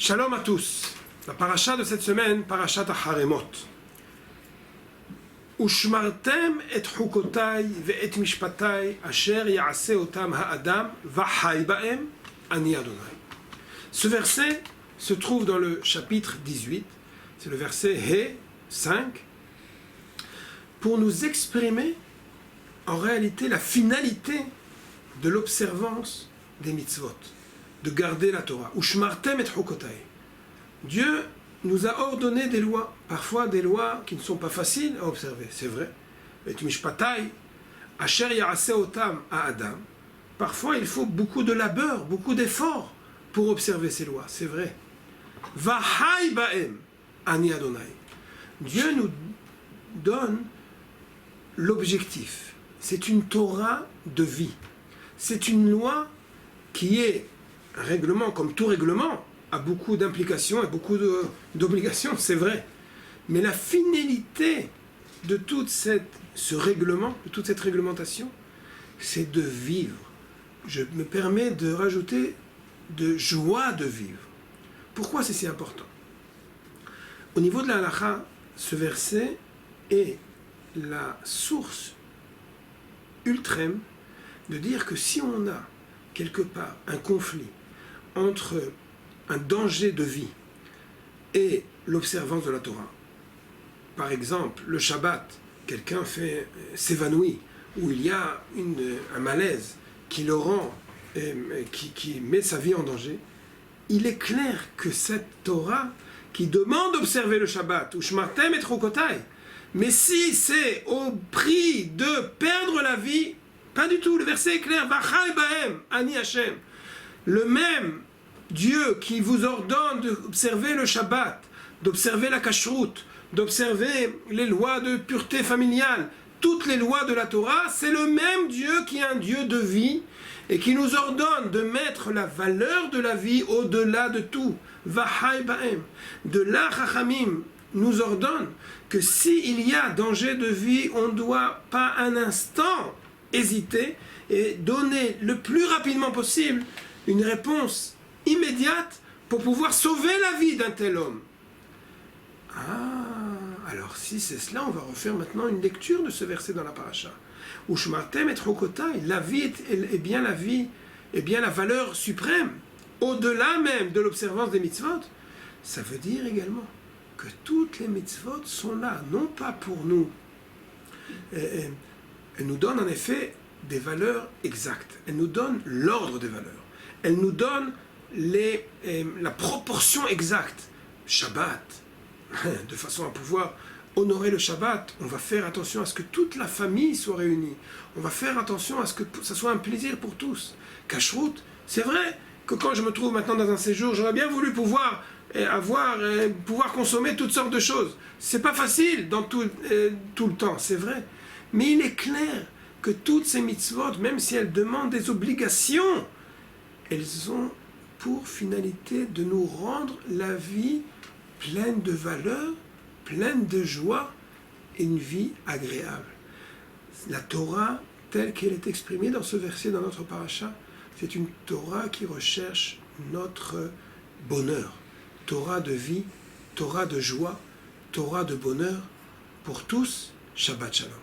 Shalom à tous. La paracha de cette semaine, parachat Haremot. Ushmartem et chukotai ve'et mishpatai asher ya'aseh otam ha'adam va'chai ba'em ani Adonai. Ce verset se trouve dans le chapitre 18, c'est le verset He 5, pour nous exprimer en réalité la finalité de l'observance des mitzvot, de garder la Torah. Ushmartem et chukotai. Dieu nous a ordonné des lois, parfois des lois qui ne sont pas faciles à observer, c'est vrai. Et mishpatai, asher ya'aseh otam ha'adam. Parfois il faut beaucoup de labeur, beaucoup d'efforts pour observer ces lois, c'est vrai. Va'chai ba'em ani Adonai. Dieu nous donne l'objectif. C'est une Torah de vie. C'est une loi qui est un règlement, comme tout règlement, a beaucoup d'implications et beaucoup d'obligations, c'est vrai. Mais la finalité de tout ce règlement, de toute cette réglementation, c'est de vivre. Je me permets de rajouter de joie de vivre. Pourquoi c'est si important? Au niveau de la halakha, ce verset est la source ultrême de dire que si on a quelque part un conflit entre un danger de vie et l'observance de la Torah, par exemple le Shabbat, quelqu'un s'évanouit, ou il y a un malaise qui le rend, qui met sa vie en danger, il est clair que cette Torah qui demande d'observer le Shabbat, ou Shmartem et Chukotai, mais si c'est au prix de perdre la vie, pas du tout, le verset est clair, Va'chai ba'em ani Hashem, le même Dieu qui vous ordonne d'observer le Shabbat, d'observer la kashrut, d'observer les lois de pureté familiale, toutes les lois de la Torah, c'est le même Dieu qui est un Dieu de vie et qui nous ordonne de mettre la valeur de la vie au-delà de tout. Va'chai ba'em. De là, Chachamim nous ordonne que s'il y a danger de vie, on ne doit pas un instant hésiter et donner le plus rapidement possible une réponse immédiate pour pouvoir sauver la vie d'un tel homme. Alors si c'est cela, on va refaire maintenant une lecture de ce verset dans la paracha. Ushmartem et chukotai, la vie est bien la vie, est bien la valeur suprême, au-delà même de l'observance des mitzvot. Ça veut dire également que toutes les mitzvot sont là, non pas pour nous. Elles nous donnent en effet des valeurs exactes. Elles nous donnent l'ordre des valeurs. Elles nous donnent la proportion exacte. Shabbat, de façon à pouvoir honorer le Shabbat, on va faire attention à ce que toute la famille soit réunie. On va faire attention à ce que ça soit un plaisir pour tous. Kashrut, c'est vrai que quand je me trouve maintenant dans un séjour, j'aurais bien voulu pouvoir pouvoir consommer toutes sortes de choses. C'est pas facile dans tout le temps, c'est vrai. Mais il est clair que toutes ces mitzvot, même si elles demandent des obligations, elles ont pour finalité de nous rendre la vie pleine de valeur, pleine de joie et une vie agréable. La Torah, telle qu'elle est exprimée dans ce verset, dans notre paracha, c'est une Torah qui recherche notre bonheur. Torah de vie, Torah de joie, Torah de bonheur pour tous. Shabbat Shalom.